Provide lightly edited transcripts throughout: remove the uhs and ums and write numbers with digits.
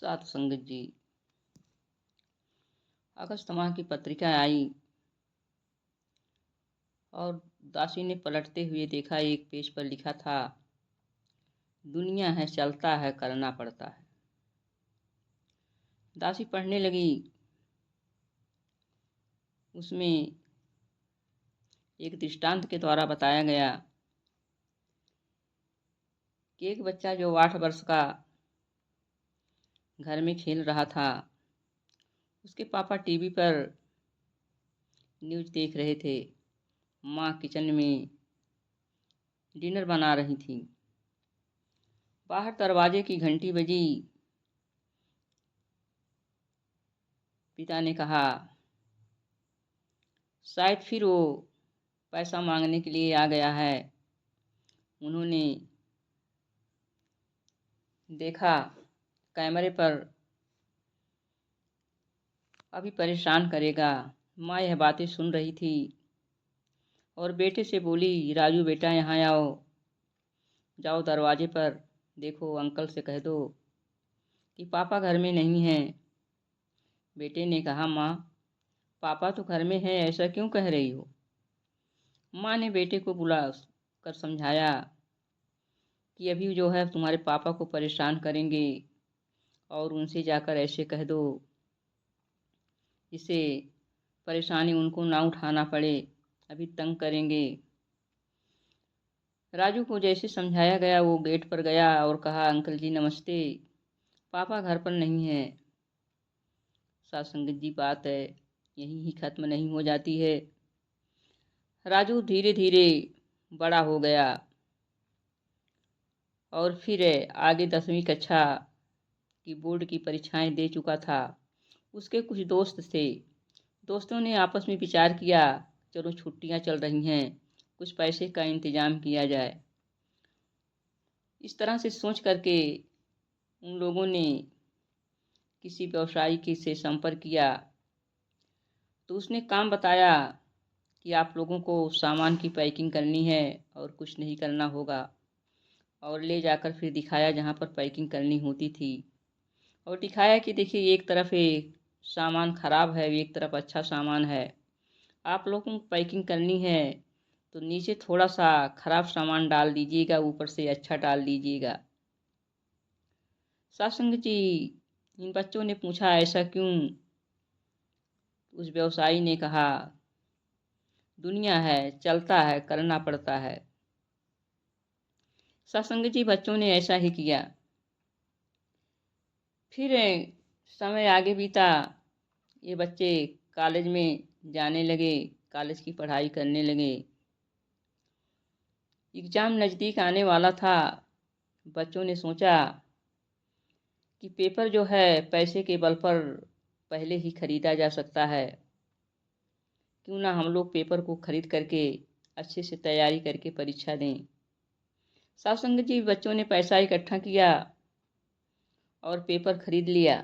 साथ संगत जी। अगस्त माह की पत्रिका आई और दासी ने पलटते हुए देखा, एक पेज पर लिखा था, दुनिया है चलता है करना पड़ता है। दासी पढ़ने लगी। उसमें एक दृष्टांत के द्वारा बताया गया कि एक बच्चा जो 8 वर्ष का घर में खेल रहा था, उसके पापा टीवी पर न्यूज़ देख रहे थे। माँ किचन में डिनर बना रही थी। बाहर दरवाजे की घंटी बजी। पिता ने कहा, शायद फिर वो पैसा मांगने के लिए आ गया है। उन्होंने देखा कैमरे पर, अभी परेशान करेगा। माँ यह बातें सुन रही थी और बेटे से बोली, राजू बेटा यहाँ आओ, जाओ दरवाजे पर देखो, अंकल से कह दो कि पापा घर में नहीं हैं। बेटे ने कहा, माँ पापा तो घर में हैं, ऐसा क्यों कह रही हो। माँ ने बेटे को बुला कर समझाया कि अभी जो है तुम्हारे पापा को परेशान करेंगे और उनसे जाकर ऐसे कह दो, इससे परेशानी उनको ना उठाना पड़े, अभी तंग करेंगे। राजू को जैसे समझाया गया वो गेट पर गया और कहा, अंकल जी नमस्ते, पापा घर पर नहीं है। साथ संगत जी, बात है यहीं ही खत्म नहीं हो जाती है। राजू धीरे धीरे बड़ा हो गया और फिर आगे 10वीं कक्षा की बोर्ड की परीक्षाएं दे चुका था। उसके कुछ दोस्त थे। दोस्तों ने आपस में विचार किया, चलो छुट्टियां चल रही हैं, कुछ पैसे का इंतजाम किया जाए। इस तरह से सोच करके उन लोगों ने किसी व्यवसायी के से संपर्क किया तो उसने काम बताया कि आप लोगों को सामान की पैकिंग करनी है और कुछ नहीं करना होगा, और ले जाकर फिर दिखाया जहाँ पर पैकिंग करनी होती थी और दिखाया कि देखिए, एक तरफ एक सामान ख़राब है, एक तरफ अच्छा सामान है। आप लोगों को पैकिंग करनी है तो नीचे थोड़ा सा ख़राब सामान डाल दीजिएगा, ऊपर से अच्छा डाल दीजिएगा। सत्संग जी, इन बच्चों ने पूछा, ऐसा क्यों। उस व्यवसायी ने कहा, दुनिया है चलता है करना पड़ता है। सत्संग जी, बच्चों ने ऐसा ही किया। फिर समय आगे बीता। ये बच्चे कॉलेज में जाने लगे, कॉलेज की पढ़ाई करने लगे। एग्ज़ाम नज़दीक आने वाला था। बच्चों ने सोचा कि पेपर जो है पैसे के बल पर पहले ही खरीदा जा सकता है, क्यों ना हम लोग पेपर को खरीद करके अच्छे से तैयारी करके परीक्षा दें। सत्संग जी, बच्चों ने पैसा इकट्ठा किया और पेपर खरीद लिया।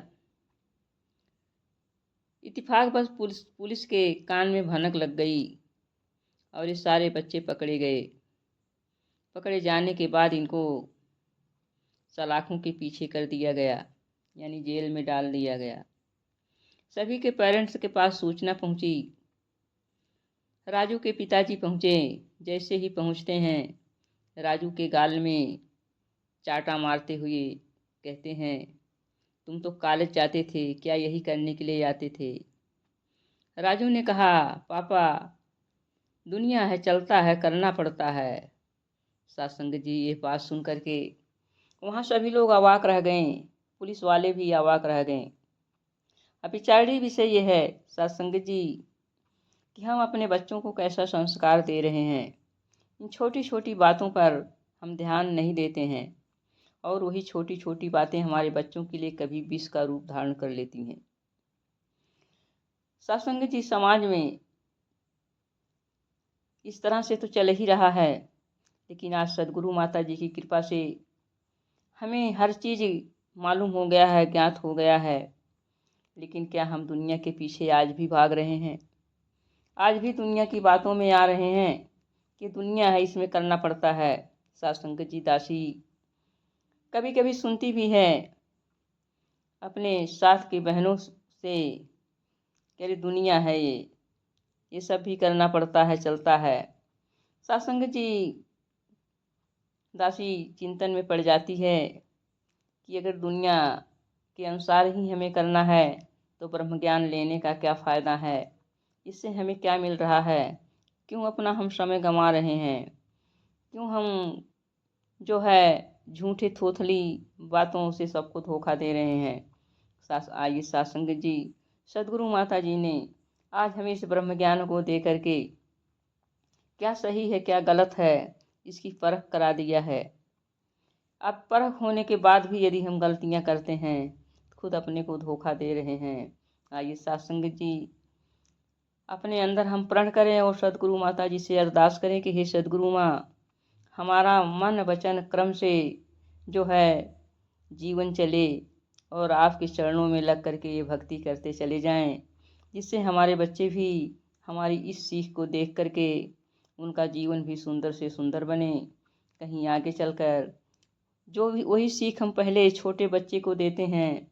इत्तेफाक बस पुलिस के कान में भनक लग गई और ये सारे बच्चे पकड़े गए। पकड़े जाने के बाद इनको सलाखों के पीछे कर दिया गया, यानी जेल में डाल दिया गया। सभी के पेरेंट्स के पास सूचना पहुंची। राजू के पिताजी पहुंचे। जैसे ही पहुंचते हैं, राजू के गाल में चाटा मारते हुए कहते हैं, तुम तो कॉलेज जाते थे, क्या यही करने के लिए आते थे। राजू ने कहा, पापा दुनिया है चलता है करना पड़ता है। सत्संग जी, ये बात सुन करके वहाँ सभी लोग अवाक रह गए, पुलिस वाले भी अवाक रह गए। अब विचारणीय विषय ये है सत्संग जी कि हम अपने बच्चों को कैसा संस्कार दे रहे हैं। इन छोटी छोटी बातों पर हम ध्यान नहीं देते हैं और वही छोटी छोटी बातें हमारे बच्चों के लिए कभी विष का रूप धारण कर लेती हैं। सत्संग जी, समाज में इस तरह से तो चल ही रहा है, लेकिन आज सदगुरु माता जी की कृपा से हमें हर चीज़ मालूम हो गया है, ज्ञात हो गया है। लेकिन क्या हम दुनिया के पीछे आज भी भाग रहे हैं? आज भी दुनिया की बातों में आ रहे हैं कि दुनिया है, इसमें करना पड़ता है। सत्संग जी, दासी कभी कभी सुनती भी है अपने साथ की बहनों से कह रही दुनिया है ये सब भी करना पड़ता है, चलता है। साथ संगत जी, दासी चिंतन में पड़ जाती है कि अगर दुनिया के अनुसार ही हमें करना है तो ब्रह्म ज्ञान लेने का क्या फ़ायदा है, इससे हमें क्या मिल रहा है, क्यों अपना हम समय गंवा रहे हैं, क्यों हम जो है झूठे थोथली बातों से सबको धोखा दे रहे हैं। आइए साथ संगत जी, सदगुरु माता जी ने आज हमें इस ब्रह्म ज्ञान को दे करके क्या सही है क्या गलत है इसकी परख करा दिया है। अब परख होने के बाद भी यदि हम गलतियां करते हैं तो खुद अपने को धोखा दे रहे हैं। आइए साथ संगत जी, अपने अंदर हम प्रण करें और सदगुरु माता जी से अरदास करें कि हे सदगुरु माँ, हमारा मन वचन क्रम से जो है जीवन चले और आपके चरणों में लग करके ये भक्ति करते चले जाएं, जिससे हमारे बच्चे भी हमारी इस सीख को देख करके उनका जीवन भी सुंदर से सुंदर बने। कहीं आगे चलकर जो भी वही सीख हम पहले छोटे बच्चे को देते हैं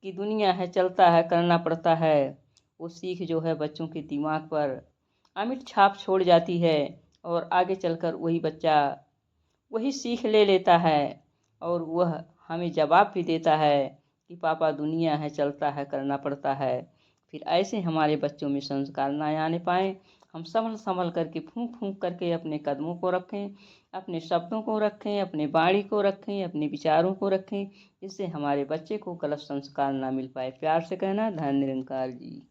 कि दुनिया है, चलता है, करना पड़ता है, वो सीख जो है बच्चों के दिमाग पर अमिट छाप छोड़ जाती है और आगे चलकर वही बच्चा वही सीख ले लेता है और वह हमें जवाब भी देता है कि पापा दुनिया है, चलता है, करना पड़ता है। फिर ऐसे हमारे बच्चों में संस्कार ना आने पाए, हम संभल संभल करके फूंक फूंक करके अपने कदमों को रखें, अपने शब्दों को रखें, अपने वाणी को रखें, अपने विचारों को रखें, जिससे हमारे बच्चे को गलत संस्कार ना मिल पाए। प्यार से कहना, धन्य निरंकार जी।